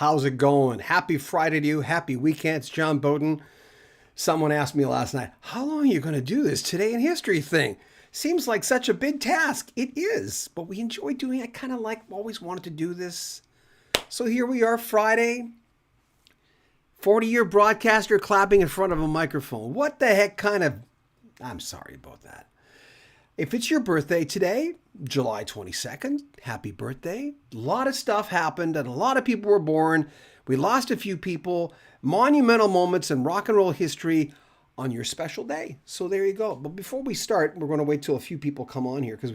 How's it going? Happy Friday to you. Happy weekend. It's John Beaudin. Someone asked me last night, how long are you going to do this Today in History thing? Seems like such a big task. It is, but we enjoy doing it. I kind of always wanted to do this. So here we are, Friday. 40-year broadcaster clapping in front of a microphone. What the heck I'm sorry about that. If it's your birthday today, July 22nd, happy birthday. A lot of stuff happened and a lot of people were born. We lost a few people. Monumental moments in rock and roll history on your special day. So there you go. But before we start, we're going to wait till a few people come on here because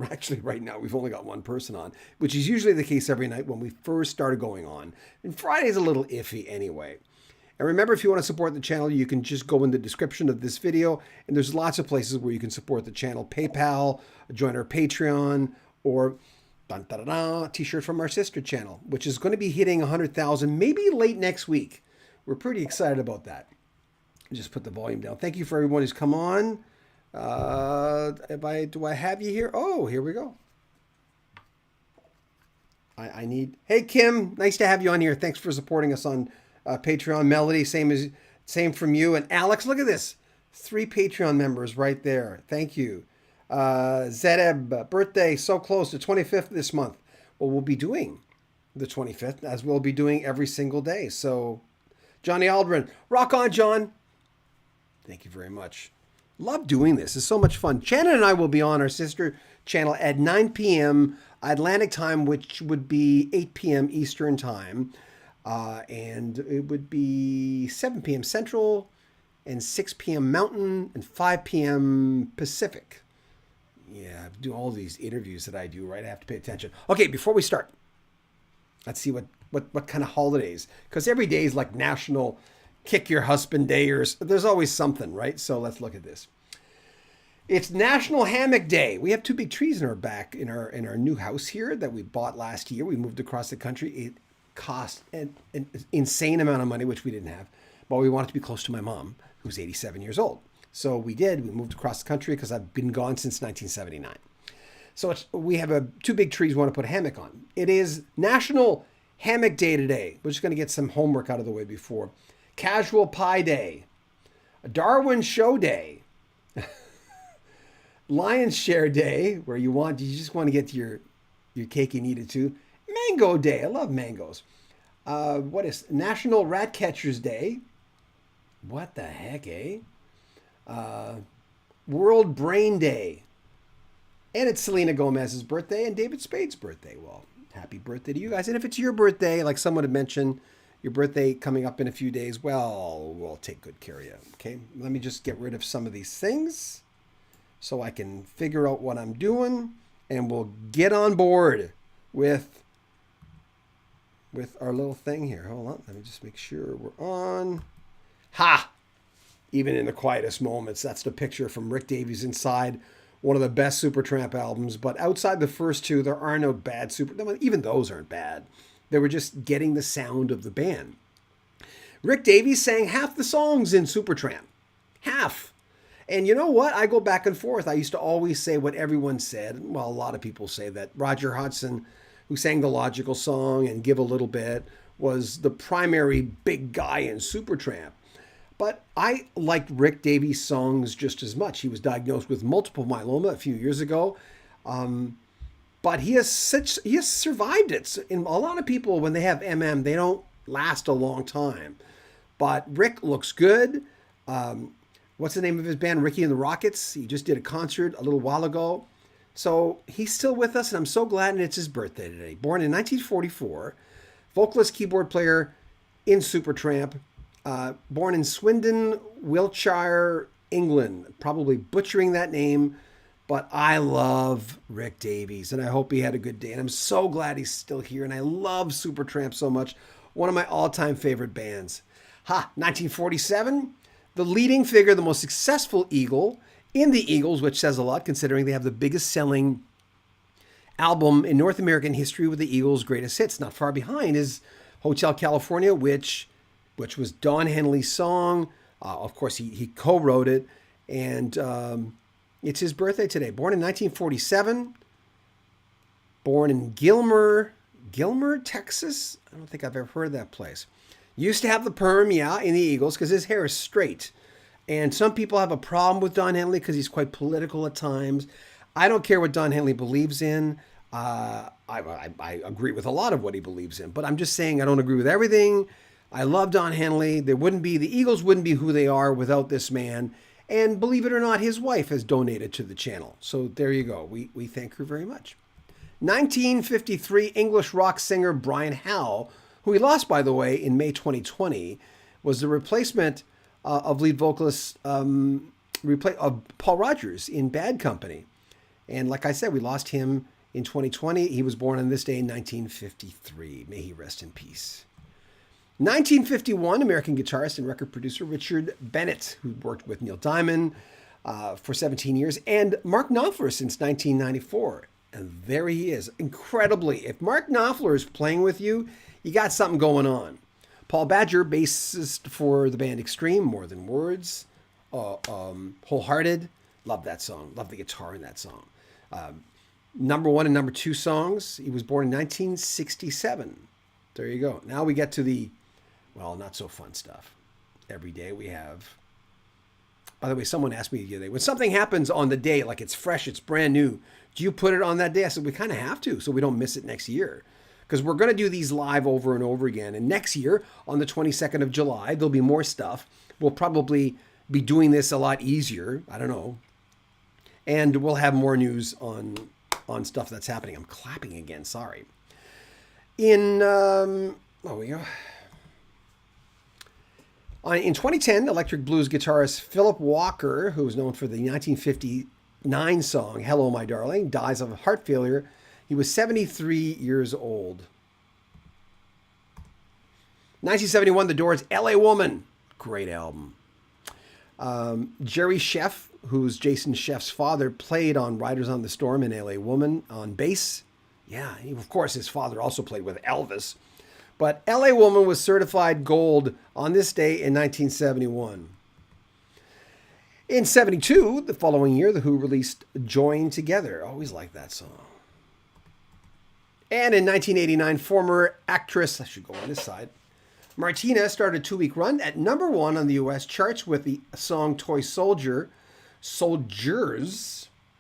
actually right now we've only got one person on, which is usually the case every night when we first started going on. And Friday's a little iffy anyway. And remember, if you want to support the channel, you can just go in the description of this video, and there's lots of places where you can support the channel. PayPal, join our Patreon, or t-shirt from our sister channel, which is going to be hitting 100,000 maybe late next week. We're pretty excited about that. Just put the volume down. Thank you for everyone who's come on. Do I have you here? Oh, here we go. Hey, Kim, nice to have you on here. Thanks for supporting us on Patreon. Melody, same from you. And Alex, look at this. 3 Patreon members right there. Thank you. Zedeb, birthday so close to 25th this month. Well, we'll be doing the 25th as we'll be doing every single day. So Johnny Aldrin, rock on, John. Thank you very much. Love doing this. It's so much fun. Shannon and I will be on our sister channel at 9 p.m. Atlantic time, which would be 8 p.m. Eastern time. And it would be 7 p.m. Central and 6 p.m. Mountain and 5 p.m. Pacific. Yeah, I do all these interviews that I do, right? I have to pay attention. Okay, before we start, let's see what kind of holidays. Because every day is like National Kick Your Husband Day, or there's always something, right? So let's look at this. It's National Hammock Day. We have 2 big trees in our back in our new house here that we bought last year. We moved across the country. It cost an insane amount of money, which we didn't have, but we wanted to be close to my mom, who's 87 years old. So we did. We moved across the country because I've been gone since 1979. So we have 2 big trees we want to put a hammock on. It is National Hammock Day today. We're just going to get some homework out of the way before. Casual Pie Day. Darwin Show Day. Lion's Share Day, where you just want to get your cake and eat it too. Mango Day. I love mangoes. What is National Rat Catchers Day? What the heck, eh? World Brain Day. And it's Selena Gomez's birthday and David Spade's birthday. Well, happy birthday to you guys. And if it's your birthday, like someone had mentioned, your birthday coming up in a few days, well, we'll take good care of you. Okay, let me just get rid of some of these things so I can figure out what I'm doing, and we'll get on board with our little thing here. Hold on, let me just make sure we're on. Ha! Even in the quietest moments, that's the picture from Rick Davies inside one of the best Supertramp albums. But outside the first 2, there are no bad even those aren't bad. They were just getting the sound of the band. Rick Davies sang half the songs in Supertramp. Half. And you know what? I go back and forth. I used to always say what everyone said. Well, a lot of people say that Roger Hodgson, who sang the Logical Song and Give a Little Bit, was the primary big guy in Supertramp. But I liked Rick Davies' songs just as much. He was diagnosed with multiple myeloma a few years ago. But he has survived it. And a lot of people, when they have they don't last a long time. But Rick looks good. What's the name of his band? Ricky and the Rockets. He just did a concert a little while ago. So he's still with us, and I'm so glad, and it's his birthday today. Born in 1944, vocalist, keyboard player in Supertramp. Born in Swindon, Wiltshire, England. Probably butchering that name, but I love Rick Davies, and I hope he had a good day. And I'm so glad he's still here, and I love Supertramp so much. One of my all-time favorite bands. 1947, the leading figure, the most successful Eagle in the Eagles, which says a lot considering they have the biggest selling album in North American history with the Eagles' greatest hits. Not far behind is Hotel California, which was Don Henley's song. Of course, he co-wrote it, and it's his birthday today. Born in 1947, born in Gilmer, Gilmer, Texas. I don't think I've ever heard of that place. Used to have the perm, yeah, in the Eagles because his hair is straight. And some people have a problem with Don Henley because he's quite political at times. I don't care what Don Henley believes in. I agree with a lot of what he believes in, but I'm just saying I don't agree with everything. I love Don Henley. The Eagles wouldn't be who they are without this man. And believe it or not, his wife has donated to the channel. So there you go. We thank her very much. 1953 English rock singer Brian Howe, who he lost, by the way, in May 2020, was the replacement of lead vocalist of Paul Rodgers in Bad Company. And like I said, we lost him in 2020. He was born on this day in 1953. May he rest in peace. 1951, American guitarist and record producer Richard Bennett, who worked with Neil Diamond for 17 years, and Mark Knopfler since 1994. And there he is. Incredibly, if Mark Knopfler is playing with you, you got something going on. Paul Badger, bassist for the band Extreme, More Than Words, Wholehearted. Love that song. Love the guitar in that song. Number 1 and number 2 songs. He was born in 1967. There you go. Now we get to the, well, not so fun stuff. Every day we have. By the way, someone asked me the other day, when something happens on the day, like it's fresh, it's brand new, do you put it on that day? I said, we kind of have to, so we don't miss it next year. Because we're going to do these live over and over again. And next year, on the 22nd of July, there'll be more stuff. We'll probably be doing this a lot easier. I don't know. And we'll have more news on stuff that's happening. I'm clapping again. Sorry. In 2010, electric blues guitarist Philip Walker, who was known for the 1959 song Hello, My Darling, dies of heart failure. He was 73 years old. 1971, The Doors' L.A. Woman. Great album. Jerry Sheff, who's Jason Sheff's father, played on Riders on the Storm and L.A. Woman on bass. Yeah, of course, his father also played with Elvis. But L.A. Woman was certified gold on this day in 1971. In 72, the following year, The Who released Join Together. Always liked that song. And in 1989, former actress, I should go on this side, Martina started a 2-week run at number 1 on the U.S. charts with the song Toy Soldiers.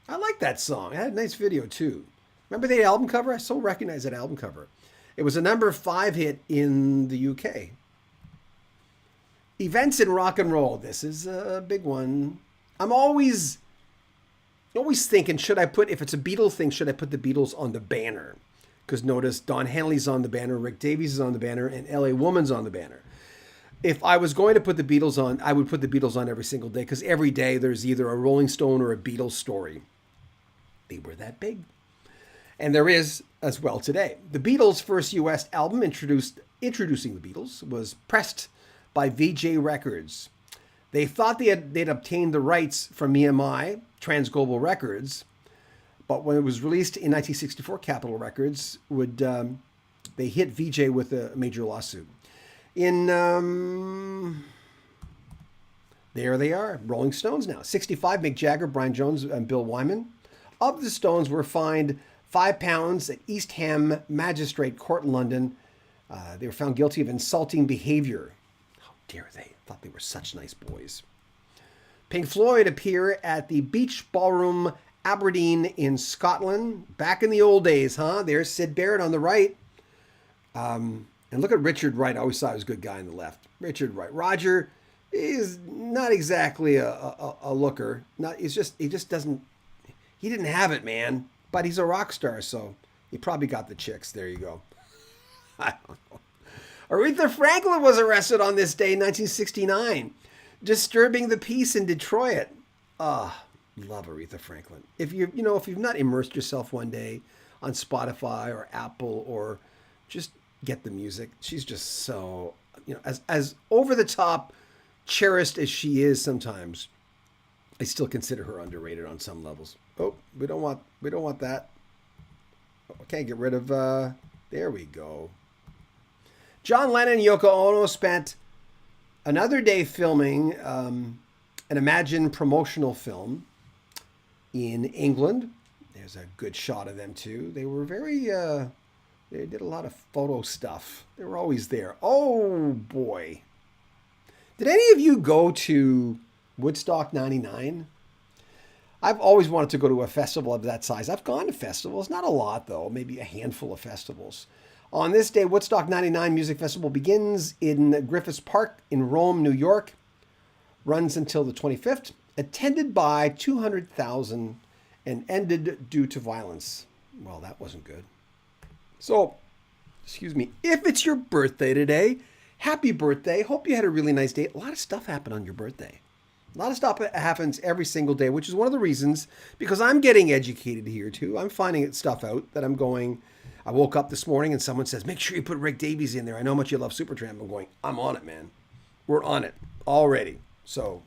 I like that song. It had a nice video, too. Remember the album cover? I still recognize that album cover. It was a number 5 hit in the UK. Events in rock and roll. This is a big one. I'm always thinking, if it's a Beatles thing, should I put the Beatles on the banner? Because notice Don Henley's on the banner, Rick Davies is on the banner, and L.A. Woman's on the banner. If I was going to put the Beatles on, I would put the Beatles on every single day, because every day there's either a Rolling Stone or a Beatles story. They were that big. And there is as well today. The Beatles' first U.S. album introducing the Beatles was pressed by VJ Records. They thought they'd obtained the rights from EMI, Trans-Global Records, but when it was released in 1964, Capitol Records they hit VJ with a major lawsuit. There they are, Rolling Stones now. 65, Mick Jagger, Brian Jones, and Bill Wyman of the Stones were fined £5 at East Ham Magistrate Court in London. They were found guilty of insulting behavior. How dare they? Thought they were such nice boys. Pink Floyd appear at the Beach Ballroom Aberdeen in Scotland. Back in the old days, huh? There's Sid Barrett on the right. And look at Richard Wright. I always thought he was a good guy on the left. Richard Wright. Roger is not exactly a looker. He just doesn't, he didn't have it, man. But he's a rock star, so he probably got the chicks. There you go. I don't know. Aretha Franklin was arrested on this day in 1969, disturbing the peace in Detroit. Love Aretha Franklin. If you've not immersed yourself one day on Spotify or Apple, or just get the music, she's just so, as over the top, cherished as she is sometimes, I still consider her underrated on some levels. Oh, we don't want that. Okay, get rid of, there we go. John Lennon and Yoko Ono spent another day filming an Imagine promotional film in England. There's a good shot of them too. They were very They did a lot of photo stuff. They were always there. Oh, boy. Did any of you go to Woodstock 99? I've always wanted to go to a festival of that size. I've gone to festivals, not a lot though, maybe a handful of festivals. On this day, Woodstock 99 Music Festival begins in Griffith Park in Rome, New York, runs until the 25th, attended by 200,000 and ended due to violence. Well, that wasn't good. So, excuse me, if it's your birthday today, happy birthday. Hope you had a really nice day. A lot of stuff happened on your birthday. A lot of stuff happens every single day, which is one of the reasons, because I'm getting educated here too. I'm finding stuff out that I'm going, I woke up this morning and someone says, make sure you put Rick Davies in there. I know how much you love Supertramp. I'm going, I'm on it, man. We're on it already. So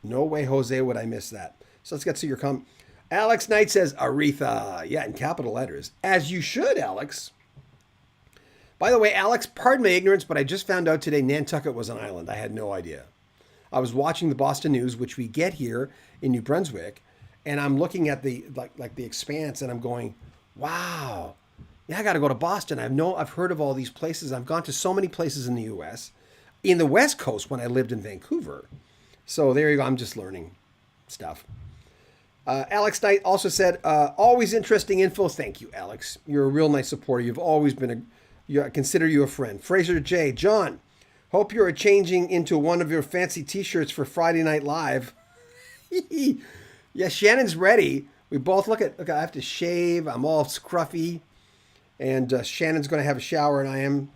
no way, Jose, would I miss that. So let's get to your comment. Alex Knight says, Aretha. Yeah, in capital letters. As you should, Alex. By the way, Alex, pardon my ignorance, but I just found out today Nantucket was an island. I had no idea. I was watching the Boston News, which we get here in New Brunswick, and I'm looking at the like the expanse, and I'm going, wow, yeah, I got to go to Boston. I've heard of all these places. I've gone to so many places in the U.S., in the West Coast when I lived in Vancouver. So there you go. I'm just learning stuff. Alex Knight also said, always interesting info. Thank you, Alex. You're a real nice supporter. You've always been I consider you a friend. Fraser J. John, hope you're changing into one of your fancy t-shirts for Friday Night Live. Yeah, Shannon's ready. We both look, I have to shave. I'm all scruffy. And Shannon's going to have a shower, and I am.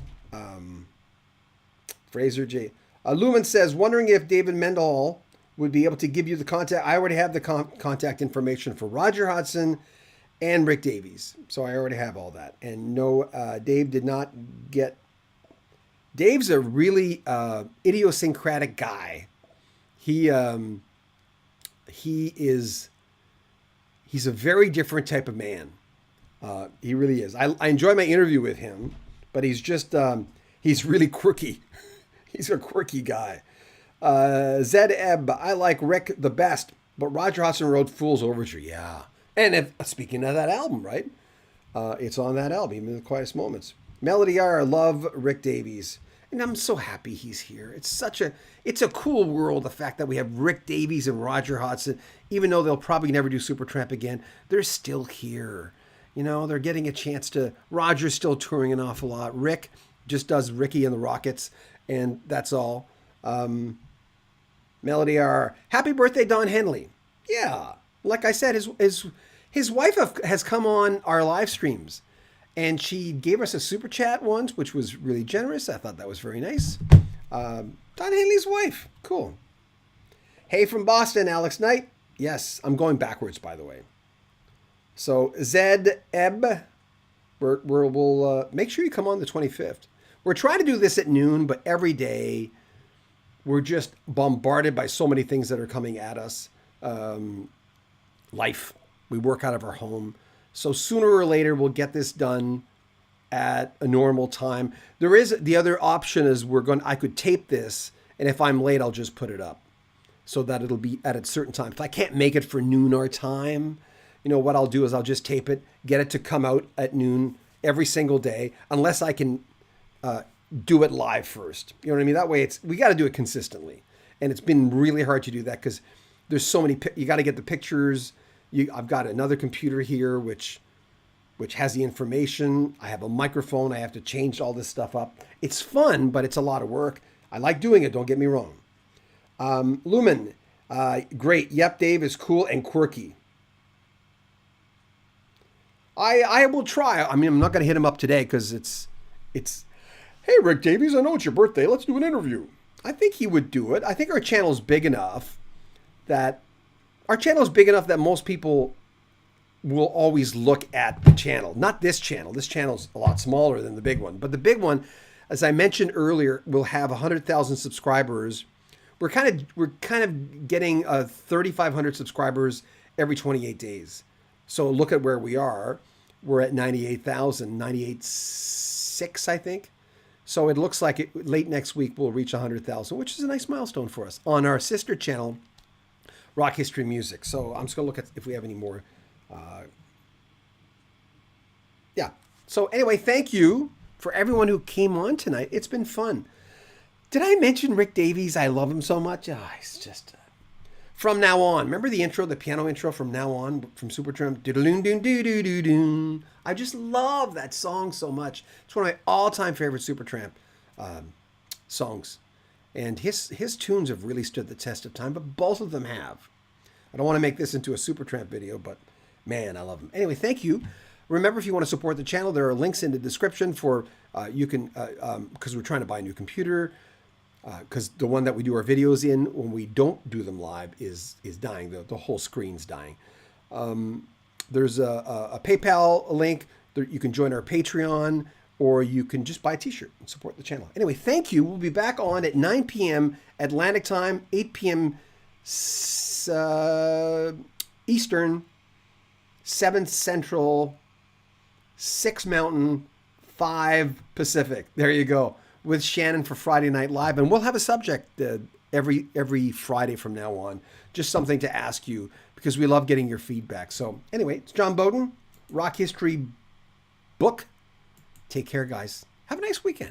Fraser J. Lumen says, wondering if David Mendenhall would be able to give you the contact. I already have the contact information for Roger Hodgson and Rick Davies. So I already have all that. And no, Dave did not get... Dave's a really idiosyncratic guy. He's a very different type of man. He really is. I enjoy my interview with him, but he's just, he's really quirky. He's a quirky guy. Zed Ebb, I like Rick the best, but Roger Hodgson wrote Fool's Overture. Yeah. And speaking of that album, right? It's on that album, even in the quietest moments. Melody R, love Rick Davies. And I'm so happy he's here. It's a cool world, the fact that we have Rick Davies and Roger Hodgson, even though they'll probably never do Supertramp again, they're still here. You know, they're getting a chance to, Roger's still touring an awful lot. Rick just does Ricky and the Rockets, and that's all. Melody R, happy birthday, Don Henley. Yeah, like I said, his wife has come on our live streams. And she gave us a super chat once, which was really generous. I thought that was very nice. Don Henley's wife. Cool. Hey, from Boston, Alex Knight. Yes, I'm going backwards, by the way. So, Zed Ebb, we'll make sure you come on the 25th. We're trying to do this at noon, but every day we're just bombarded by so many things that are coming at us. Life. We work out of our home. So sooner or later, we'll get this done at a normal time. There is the other option is I could tape this, and if I'm late, I'll just put it up so that it'll be at a certain time. If I can't make it for noon our time, you know, what I'll do is I'll just tape it, get it to come out at noon every single day, unless I can do it live first. You know what I mean? That way we got to do it consistently. And it's been really hard to do that because there's so many, you got to get the pictures. I've got another computer here, which has the information. I have a microphone. I have to change all this stuff up. It's fun, but it's a lot of work. I like doing it. Don't get me wrong. Lumen, great. Yep, Dave is cool and quirky. I will try. I mean, I'm not going to hit him up today because it's. Hey, Rick Davies, I know it's your birthday. Let's do an interview. I think he would do it. I think our channel's big enough that. Our channel is big enough that most people will always look at the channel. Not this channel. This channel's a lot smaller than the big one. But the big one, as I mentioned earlier, will have 100,000 subscribers. We're kind of getting 3,500 subscribers every 28 days. So look at where we are. We're at 98,000, 98.6, I think. So it looks like late next week we'll reach 100,000, which is a nice milestone for us. On our sister channel, Rock History Music. So I'm just going to look at if we have any more. So anyway, thank you for everyone who came on tonight. It's been fun. Did I mention Rick Davies? I love him so much. He's just... From Now On. Remember the intro, the piano intro, From Now On, from Supertramp? Do-do-doon-doo-doo-doo-doo. I just love that song so much. It's one of my all-time favorite Supertramp songs. And his tunes have really stood the test of time, but both of them have. I don't want to make this into a Supertramp video, but man, I love them. Anyway, thank you. Remember, if you want to support the channel, there are links in the description for, you can, because we're trying to buy a new computer, because the one that we do our videos in, when we don't do them live, is dying. The whole screen's dying. There's a PayPal link. You can join our Patreon, or you can just buy a t-shirt and support the channel. Anyway, thank you. We'll be back on at 9 p.m. Atlantic time, 8 p.m. Eastern, 7 Central, 6 Mountain, 5 Pacific. There you go. With Shannon for Friday Night Live. And we'll have a subject every Friday from now on. Just something to ask you, because we love getting your feedback. So anyway, it's John Beaudin, Rock History Book. Take care, guys. Have a nice weekend.